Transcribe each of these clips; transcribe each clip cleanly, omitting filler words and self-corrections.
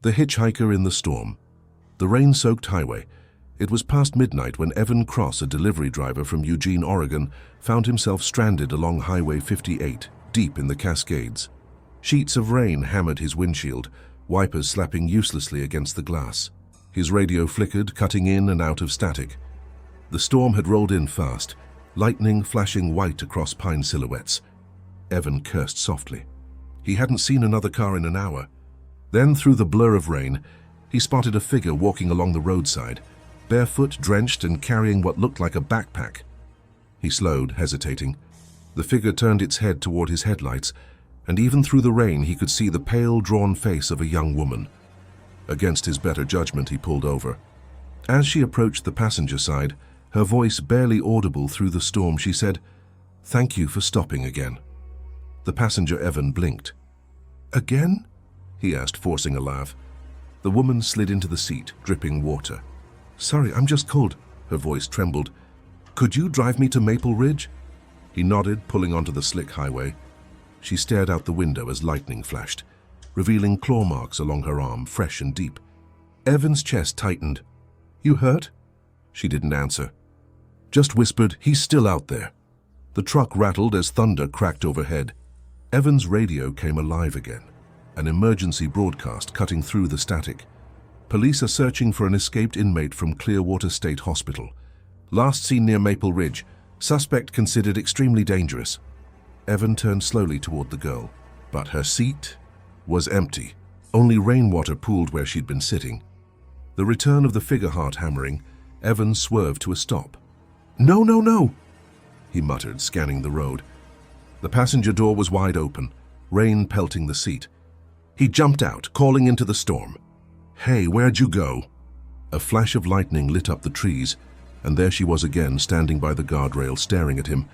The hitchhiker in the storm. The rain-soaked highway. It was past midnight when Evan Cross, a delivery driver from Eugene, Oregon, found himself stranded along Highway 58, deep in the Cascades. Sheets of rain hammered his windshield, wipers slapping uselessly against the glass. His radio flickered, cutting in and out of static. The storm had rolled in fast, lightning flashing white across pine silhouettes. Evan cursed softly. He hadn't seen another car in an hour. Then, through the blur of rain, he spotted a figure walking along the roadside, barefoot, drenched, and carrying what looked like a backpack. He slowed, hesitating. The figure turned its head toward his headlights, and even through the rain he could see the pale, drawn face of a young woman. Against his better judgment, he pulled over. As she approached the passenger side, her voice barely audible through the storm, she said, "Thank you for stopping again." The passenger Evan blinked. "Again?" he asked, forcing a laugh. The woman slid into the seat, dripping water. "Sorry, I'm just cold." Her voice trembled. "Could you drive me to Maple Ridge?" He nodded, pulling onto the slick highway. She stared out the window as lightning flashed, revealing claw marks along her arm, fresh and deep. Evan's chest tightened. "You hurt?" She didn't answer. Just whispered, "He's still out there." The truck rattled as thunder cracked overhead. Evan's radio came alive again, an emergency broadcast cutting through the static. "Police are searching for an escaped inmate from Clearwater State Hospital. Last seen near Maple Ridge. Suspect considered extremely dangerous." Evan turned slowly toward the girl, but her seat was empty. Only rainwater pooled where she'd been sitting. The return of the figure heart hammering, Evan swerved to a stop. "No, no, no!" he muttered, scanning the road. The passenger door was wide open, rain pelting the seat. He jumped out, calling into the storm. "Hey, where'd you go?" A flash of lightning lit up the trees, and there she was again, standing by the guardrail, staring at him.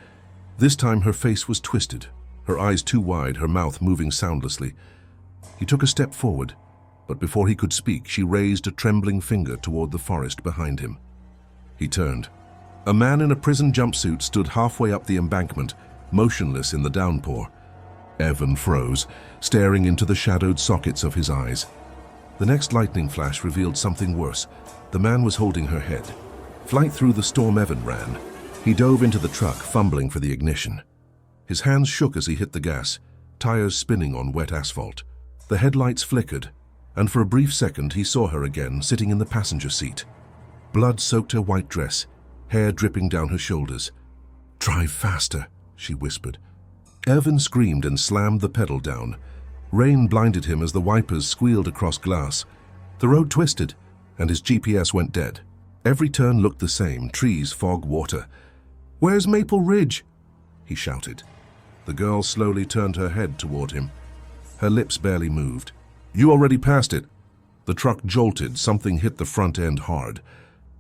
This time her face was twisted, her eyes too wide, her mouth moving soundlessly. He took a step forward, but before he could speak, she raised a trembling finger toward the forest behind him. He turned. A man in a prison jumpsuit stood halfway up the embankment, motionless in the downpour. Evan froze, staring into the shadowed sockets of his eyes. The next lightning flash revealed something worse. The man was holding her head. Flight through the storm Evan ran. He dove into the truck, fumbling for the ignition. His hands shook as he hit the gas, tires spinning on wet asphalt. The headlights flickered, and for a brief second he saw her again, sitting in the passenger seat. Blood soaked her white dress, hair dripping down her shoulders. "Drive faster," she whispered. Evan screamed and slammed the pedal down. Rain blinded him as the wipers squealed across glass. The road twisted, and his GPS went dead. Every turn looked the same, trees, fog, water. "Where's Maple Ridge?" he shouted. The girl slowly turned her head toward him. Her lips barely moved. "You already passed it." The truck jolted, something hit the front end hard.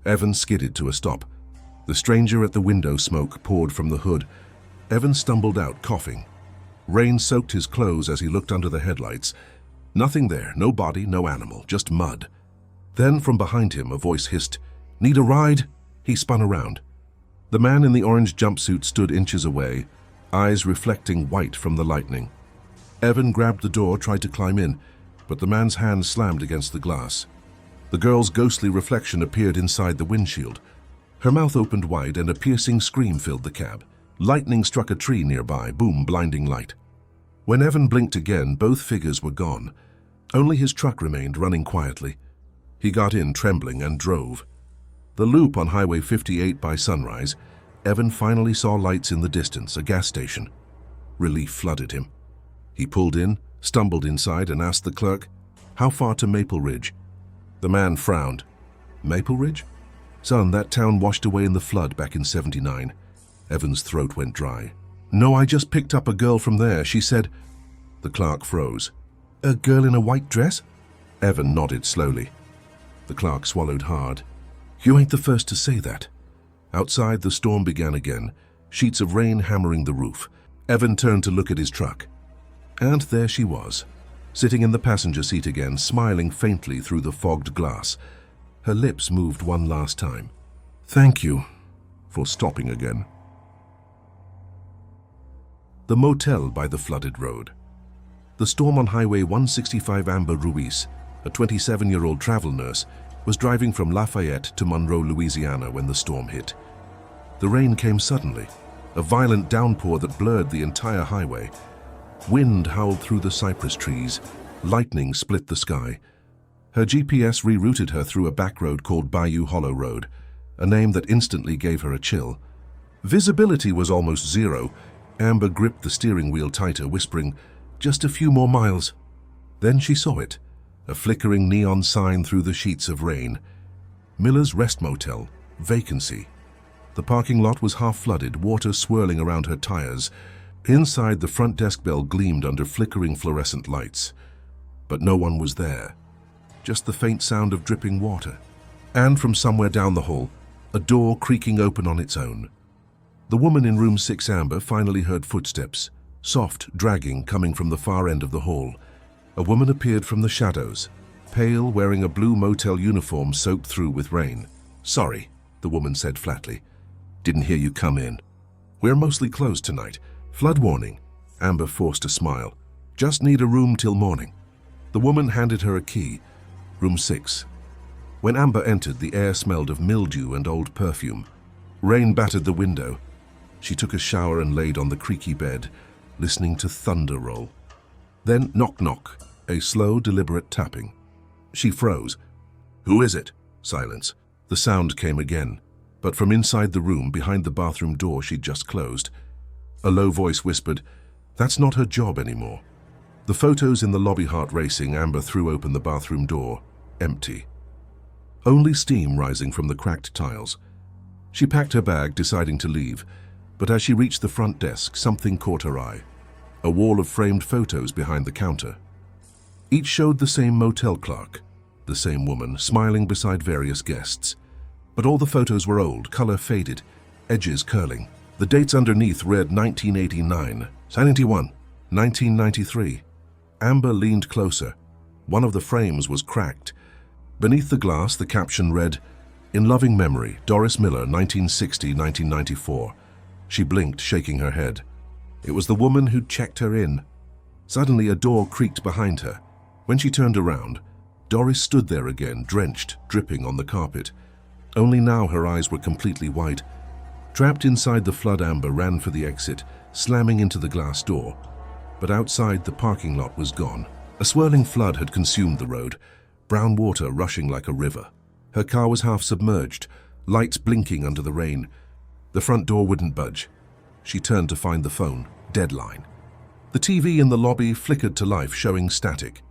Evan skidded to a stop. The stranger at the window smoke poured from the hood. Evan stumbled out, coughing. Rain soaked his clothes as he looked under the headlights. Nothing there, no body, no animal, just mud. Then from behind him a voice hissed, "Need a ride?" He spun around. The man in the orange jumpsuit stood inches away, eyes reflecting white from the lightning. Evan grabbed the door, tried to climb in, but the man's hand slammed against the glass. The girl's ghostly reflection appeared inside the windshield. Her mouth opened wide and a piercing scream filled the cab. Lightning struck a tree nearby, boom, blinding light. When Evan blinked again, both figures were gone. Only his truck remained, running quietly. He got in, trembling, and drove. The loop on Highway 58 by sunrise, Evan finally saw lights in the distance, a gas station. Relief flooded him. He pulled in, stumbled inside, and asked the clerk, "How far to Maple Ridge?" The man frowned. "Maple Ridge? Son, that town washed away in the flood back in '79. Evan's throat went dry. "No, I just picked up a girl from there. She said—" The clerk froze. "A girl in a white dress?" Evan nodded slowly. The clerk swallowed hard. "You ain't the first to say that." Outside, the storm began again, sheets of rain hammering the roof. Evan turned to look at his truck. And there she was, sitting in the passenger seat again, smiling faintly through the fogged glass. Her lips moved one last time. "Thank you for stopping again." The motel by the flooded road. The storm on Highway 165 Amber Ruiz, a 27-year-old travel nurse, was driving from Lafayette to Monroe, Louisiana when the storm hit. The rain came suddenly, a violent downpour that blurred the entire highway. Wind howled through the cypress trees, lightning split the sky. Her GPS rerouted her through a back road called Bayou Hollow Road, a name that instantly gave her a chill. Visibility was almost zero. Amber gripped the steering wheel tighter, whispering, "Just a few more miles." Then she saw it, a flickering neon sign through the sheets of rain. Miller's Rest Motel, vacancy. The parking lot was half flooded, water swirling around her tires. Inside, the front desk bell gleamed under flickering fluorescent lights. But no one was there, just the faint sound of dripping water. And from somewhere down the hall, a door creaking open on its own. The woman in room 6 Amber finally heard footsteps, soft, dragging, coming from the far end of the hall. A woman appeared from the shadows, pale, wearing a blue motel uniform soaked through with rain. "Sorry," the woman said flatly. "Didn't hear you come in. We're mostly closed tonight. Flood warning." Amber forced a smile. "Just need a room till morning." The woman handed her a key. Room 6. When Amber entered, the air smelled of mildew and old perfume. Rain battered the window. She took a shower and laid on the creaky bed, listening to thunder roll. Then knock-knock, a slow, deliberate tapping. She froze. "Who is it?" Silence. The sound came again, but from inside the room, behind the bathroom door she'd just closed. A low voice whispered, "That's not her job anymore." The photos in the lobby heart racing. Amber threw open the bathroom door. Empty. Only steam rising from the cracked tiles. She packed her bag, deciding to leave, but as she reached the front desk, something caught her eye. A wall of framed photos behind the counter. Each showed the same motel clerk, the same woman, smiling beside various guests. But all the photos were old, color faded, edges curling. The dates underneath read 1989, 91, 1993. Amber leaned closer. One of the frames was cracked. Beneath the glass, the caption read, "In loving memory, Doris Miller, 1960-1994. She blinked, shaking her head. It was the woman who'd checked her in. Suddenly, a door creaked behind her. When she turned around, Doris stood there again, drenched, dripping on the carpet. Only now her eyes were completely white. Trapped inside the flood, Amber ran for the exit, slamming into the glass door. But outside, the parking lot was gone. A swirling flood had consumed the road, brown water rushing like a river. Her car was half submerged, lights blinking under the rain. The front door wouldn't budge. She turned to find the phone. Deadline. The TV in the lobby flickered to life, showing static.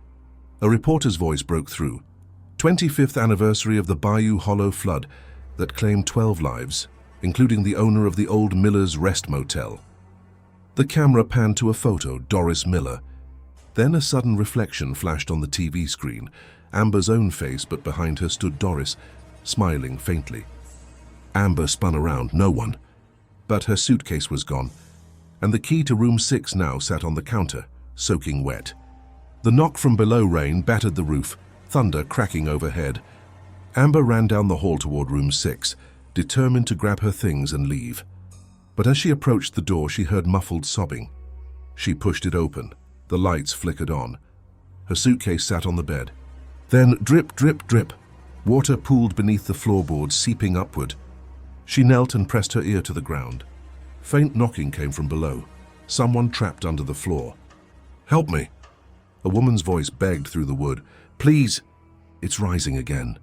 A reporter's voice broke through. 25th anniversary of the Bayou Hollow flood that claimed 12 lives, including the owner of the old Miller's Rest Motel. The camera panned to a photo, Doris Miller. Then a sudden reflection flashed on the TV screen. Amber's own face, but behind her stood Doris, smiling faintly. Amber spun around, no one. But her suitcase was gone, and the key to room 6 now sat on the counter, soaking wet. The knock from below rain battered the roof, thunder cracking overhead. Amber ran down the hall toward room 6, determined to grab her things and leave. But as she approached the door, she heard muffled sobbing. She pushed it open. The lights flickered on. Her suitcase sat on the bed. Then drip, drip, drip. Water pooled beneath the floorboards, seeping upward. She knelt and pressed her ear to the ground. Faint knocking came from below. Someone trapped under the floor. "Help me!" A woman's voice begged through the wood. "Please!" It's rising again.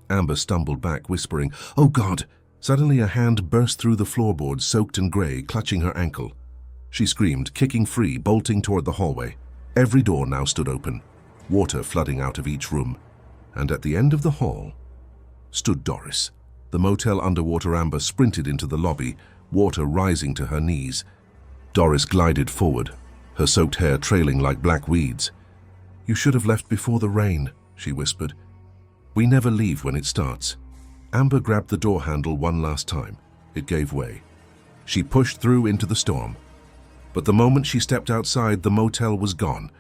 Amber stumbled back, whispering, "Oh God!" Suddenly a hand burst through the floorboards, soaked in gray, clutching her ankle. She screamed, kicking free, bolting toward the hallway. Every door now stood open, water flooding out of each room. And at the end of the hall stood Doris. The motel underwater. Amber sprinted into the lobby, water rising to her knees. Doris glided forward, her soaked hair trailing like black weeds. "You should have left before the rain," she whispered. "We never leave when it starts." Amber grabbed the door handle one last time. It gave way. She pushed through into the storm. But the moment she stepped outside, the motel was gone.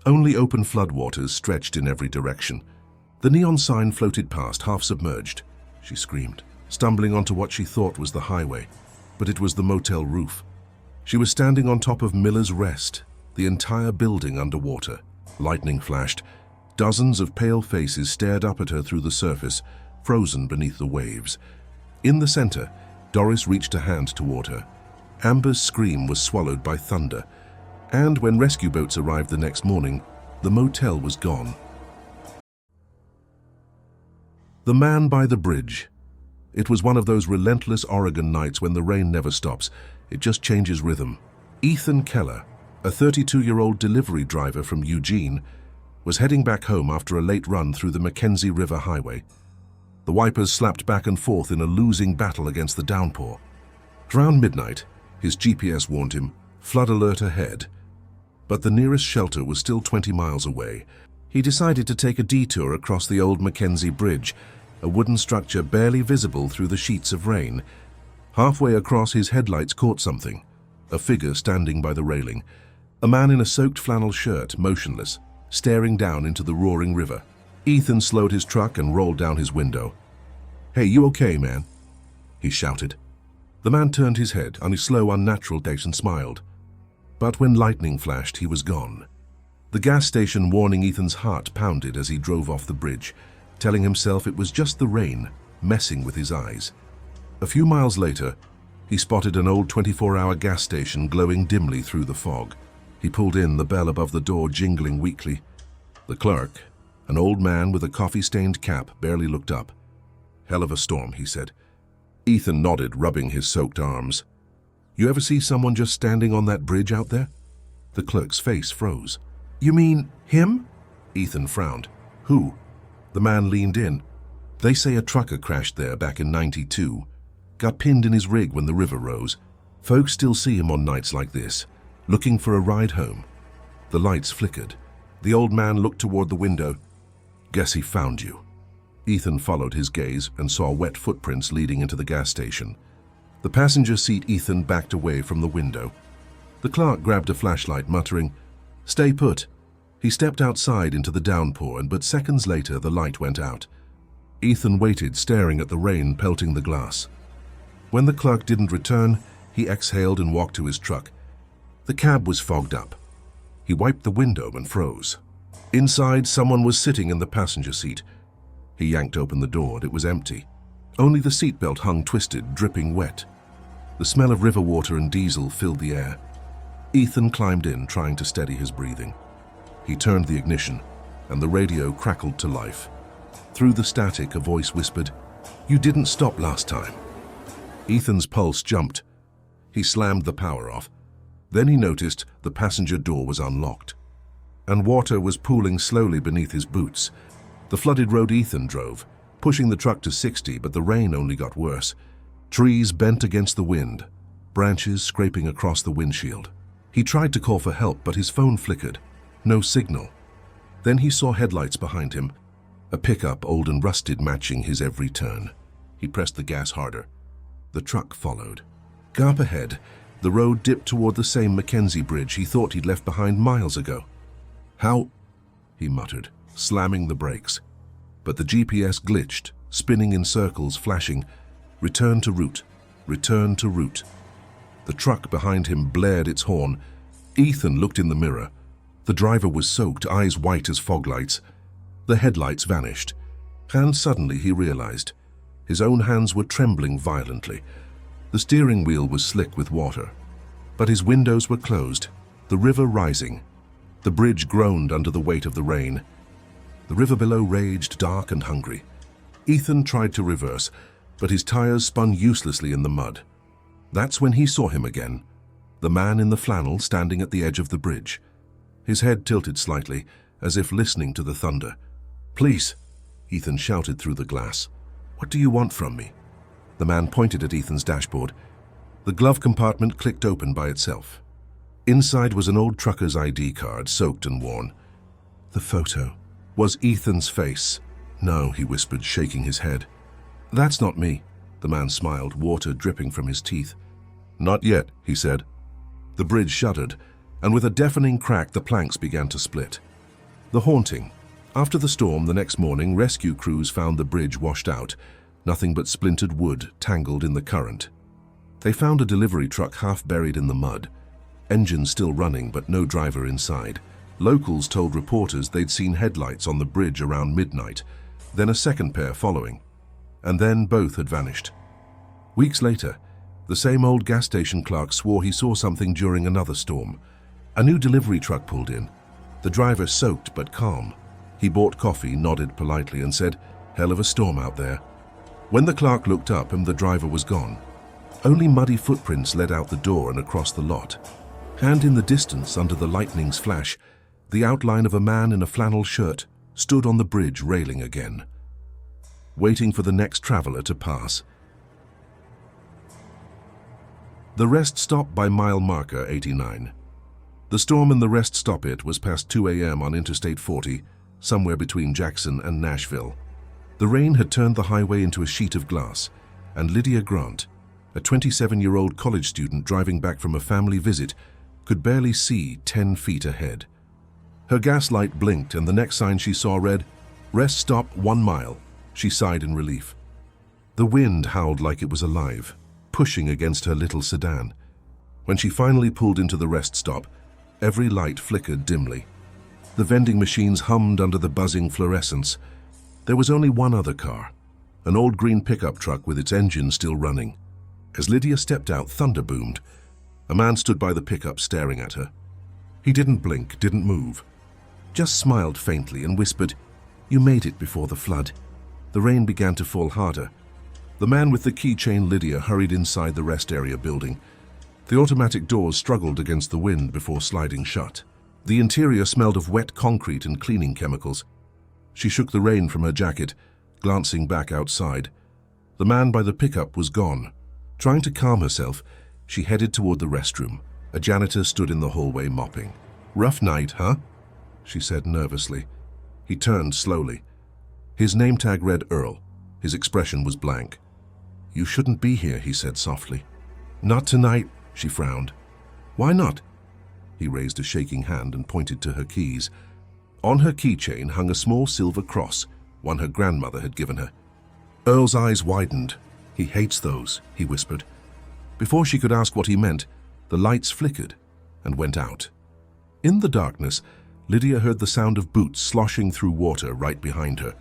Only open floodwaters stretched in every direction. The neon sign floated past, half submerged. She screamed, stumbling onto what she thought was the highway. But it was the motel roof. She was standing on top of Miller's Rest, the entire building underwater. Lightning flashed. Dozens of pale faces stared up at her through the surface, frozen beneath the waves. In the center, Doris reached a hand toward her. Amber's scream was swallowed by thunder, and when rescue boats arrived the next morning, the motel was gone. The Man by the Bridge. It was one of those relentless Oregon nights when the rain never stops, it just changes rhythm. Ethan Keller, a 32-year-old delivery driver from Eugene, was heading back home after a late run through the Mackenzie River Highway. The wipers slapped back and forth in a losing battle against the downpour. Around midnight, his GPS warned him, flood alert ahead. But the nearest shelter was still 20 miles away. He decided to take a detour across the old Mackenzie Bridge, a wooden structure barely visible through the sheets of rain. Halfway across, his headlights caught something, a figure standing by the railing, a man in a soaked flannel shirt, motionless, staring down into the roaring river. Ethan slowed his truck and rolled down his window. "Hey, you okay, man?" he shouted. The man turned his head on his slow, unnatural pace and smiled. But when lightning flashed, he was gone. The gas station warning Ethan's heart pounded as he drove off the bridge, telling himself it was just the rain messing with his eyes. A few miles later, he spotted an old 24-hour gas station glowing dimly through the fog. He pulled in, the bell above the door jingling weakly. The clerk, an old man with a coffee-stained cap, barely looked up. "Hell of a storm," he said. Ethan nodded, rubbing his soaked arms. "You ever see someone just standing on that bridge out there?" The clerk's face froze. "You mean him?" Ethan frowned. "Who?" The man leaned in. "They say a trucker crashed there back in '92. Got pinned in his rig when the river rose. Folks still see him on nights like this, looking for a ride home." The lights flickered. The old man looked toward the window. "Guess he found you." Ethan followed his gaze and saw wet footprints leading into the gas station. The passenger seat Ethan backed away from the window. The clerk grabbed a flashlight, muttering, "Stay put." He stepped outside into the downpour, but seconds later the light went out. Ethan waited, staring at the rain pelting the glass. When the clerk didn't return, he exhaled and walked to his truck. The cab was fogged up. He wiped the window and froze. Inside, someone was sitting in the passenger seat. He yanked open the door. It was empty. Only the seatbelt hung twisted, dripping wet. The smell of river water and diesel filled the air. Ethan climbed in, trying to steady his breathing. He turned the ignition, and the radio crackled to life. Through the static, a voice whispered, "You didn't stop last time." Ethan's pulse jumped. He slammed the power off. Then he noticed the passenger door was unlocked, and water was pooling slowly beneath his boots. The flooded road Ethan drove, pushing the truck to 60, but the rain only got worse. Trees bent against the wind, branches scraping across the windshield. He tried to call for help, but his phone flickered. No signal. Then he saw headlights behind him, a pickup old and rusted matching his every turn. He pressed the gas harder. The truck followed. Up ahead, the road dipped toward the same Mackenzie Bridge he thought he'd left behind miles ago. "How?" he muttered, slamming the brakes. But the GPS glitched, spinning in circles, flashing, "Return to route, return to route." The truck behind him blared its horn. Ethan looked in the mirror. The driver was soaked, eyes white as fog lights. The headlights vanished, and suddenly he realized his own hands were trembling violently. The steering wheel was slick with water, but his windows were closed, the river rising. The bridge groaned under the weight of the rain. The river below raged, dark and hungry. Ethan tried to reverse, but his tires spun uselessly in the mud. That's when he saw him again, the man in the flannel standing at the edge of the bridge. His head tilted slightly, as if listening to the thunder. "Please," Ethan shouted through the glass. "What do you want from me?" The man pointed at Ethan's dashboard. The glove compartment clicked open by itself. Inside was an old trucker's ID card, soaked and worn. The photo was Ethan's face. "No," he whispered, shaking his head. "That's not me." The man smiled, water dripping from his teeth. "Not yet," he said. The bridge shuddered, and with a deafening crack, the planks began to split. The haunting. After the storm the next morning, rescue crews found the bridge washed out, nothing but splintered wood tangled in the current. They found a delivery truck half buried in the mud, engine still running but no driver inside. Locals told reporters they'd seen headlights on the bridge around midnight, then a second pair following, and then both had vanished. Weeks later, the same old gas station clerk swore he saw something during another storm. A new delivery truck pulled in, the driver soaked but calm. He bought coffee, nodded politely, and said, "Hell of a storm out there." When the clerk looked up and the driver was gone, only muddy footprints led out the door and across the lot. And in the distance, under the lightning's flash, the outline of a man in a flannel shirt stood on the bridge railing again, waiting for the next traveler to pass. The rest stop by mile marker 89. The storm and the rest stop it was past 2 a.m. on Interstate 40, somewhere between Jackson and Nashville. The rain had turned the highway into a sheet of glass, and Lydia Grant, a 27-year-old college student driving back from a family visit, could barely see 10 feet ahead. Her gas light blinked, and the next sign she saw read, "Rest stop 1 mile." She sighed in relief. The wind howled like it was alive, pushing against her little sedan. When she finally pulled into the rest stop, every light flickered dimly. The vending machines hummed under the buzzing fluorescence. There was only one other car, an old green pickup truck with its engine still running. As Lydia stepped out, thunder boomed. A man stood by the pickup staring at her. He didn't blink, didn't move, just smiled faintly and whispered, "You made it before the flood." The rain began to fall harder. The man with the keychain Lydia hurried inside the rest area building. The automatic doors struggled against the wind before sliding shut. The interior smelled of wet concrete and cleaning chemicals. She shook the rain from her jacket, glancing back outside. The man by the pickup was gone. Trying to calm herself, she headed toward the restroom. A janitor stood in the hallway mopping. "Rough night, huh?" she said nervously. He turned slowly. His name tag read Earl. His expression was blank. "You shouldn't be here," he said softly. "Not tonight," she frowned. "Why not?" He raised a shaking hand and pointed to her keys. On her keychain hung a small silver cross, one her grandmother had given her. Earl's eyes widened. "He hates those," he whispered. Before she could ask what he meant, the lights flickered and went out. In the darkness, Lydia heard the sound of boots sloshing through water right behind her.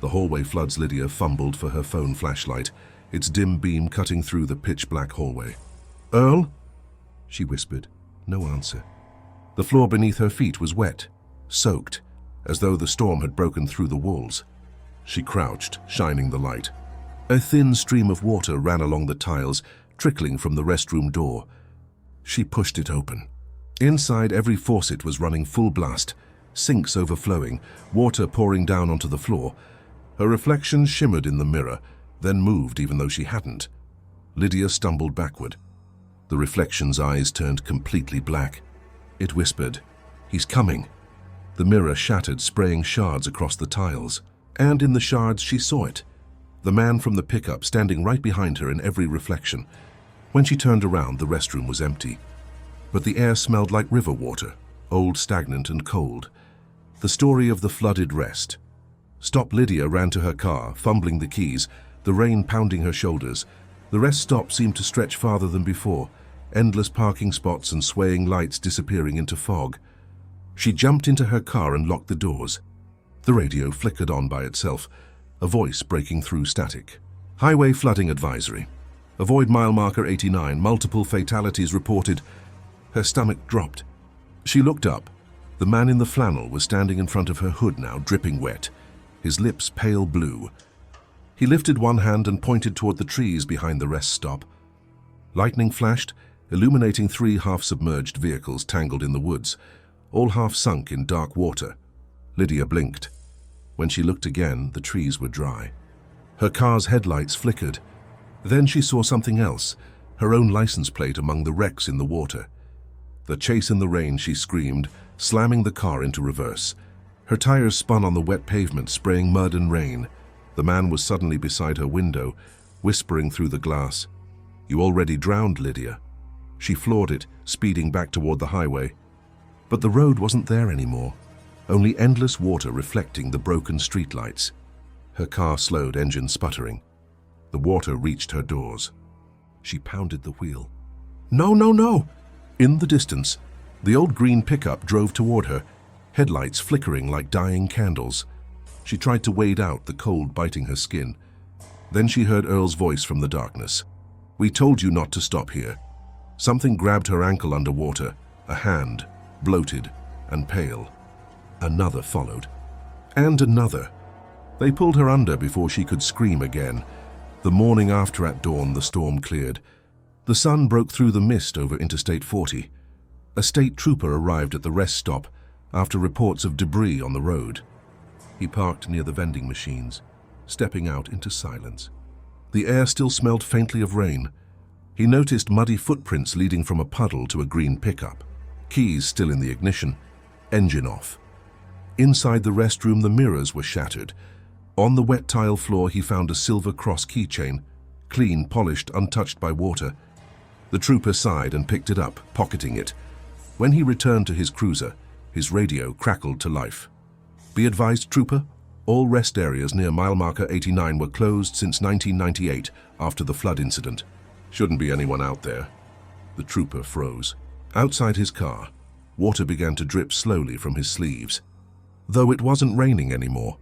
The hallway floods. Lydia fumbled for her phone flashlight, its dim beam cutting through the pitch-black hallway. "Earl?" she whispered. No answer. The floor beneath her feet was wet, soaked, as though the storm had broken through the walls. She crouched, shining the light. A thin stream of water ran along the tiles, trickling from the restroom door. She pushed it open. Inside, every faucet was running full blast, sinks overflowing, water pouring down onto the floor. Her reflection shimmered in the mirror, then moved even though she hadn't. Lydia stumbled backward. The reflection's eyes turned completely black. It whispered, "He's coming." The mirror shattered, spraying shards across the tiles. And in the shards she saw it. The man from the pickup standing right behind her in every reflection. When she turned around, the restroom was empty. But the air smelled like river water, old, stagnant, and cold. The story of the flooded rest. Stop. Lydia ran to her car, fumbling the keys, the rain pounding her shoulders. The rest stop seemed to stretch farther than before, endless parking spots and swaying lights disappearing into fog. She jumped into her car and locked the doors. The radio flickered on by itself, a voice breaking through static. "Highway flooding advisory. Avoid mile marker 89, multiple fatalities reported." Her stomach dropped. She looked up. The man in the flannel was standing in front of her hood now, dripping wet, his lips pale blue. He lifted one hand and pointed toward the trees behind the rest stop. Lightning flashed, illuminating 3 half-submerged vehicles tangled in the woods, all half sunk in dark water. Lydia blinked. When she looked again, the trees were dry. Her car's headlights flickered. Then she saw something else, her own license plate among the wrecks in the water. The chase in the rain, she screamed, slamming the car into reverse. Her tires spun on the wet pavement, spraying mud and rain. The man was suddenly beside her window, whispering through the glass. "You already drowned, Lydia." She floored it, speeding back toward the highway. But the road wasn't there anymore, only endless water reflecting the broken streetlights. Her car slowed, engine sputtering. The water reached her doors. She pounded the wheel. "No, no, no!" In the distance, the old green pickup drove toward her, headlights flickering like dying candles. She tried to wade out, the cold biting her skin. Then she heard Earl's voice from the darkness. "We told you not to stop here." Something grabbed her ankle underwater, a hand, bloated and pale. Another followed. And another. They pulled her under before she could scream again. The morning after, at dawn, the storm cleared. The sun broke through the mist over Interstate 40. A state trooper arrived at the rest stop after reports of debris on the road. He parked near the vending machines, stepping out into silence. The air still smelled faintly of rain. He noticed muddy footprints leading from a puddle to a green pickup. Keys still in the ignition, engine off. Inside the restroom, the mirrors were shattered. On the wet tile floor, he found a silver cross keychain, clean, polished, untouched by water. The trooper sighed and picked it up, pocketing it. When he returned to his cruiser, his radio crackled to life. "Be advised, trooper, all rest areas near mile marker 89 were closed since 1998 after the flood incident. Shouldn't be anyone out there." The trooper froze. Outside his car, water began to drip slowly from his sleeves. Though it wasn't raining anymore,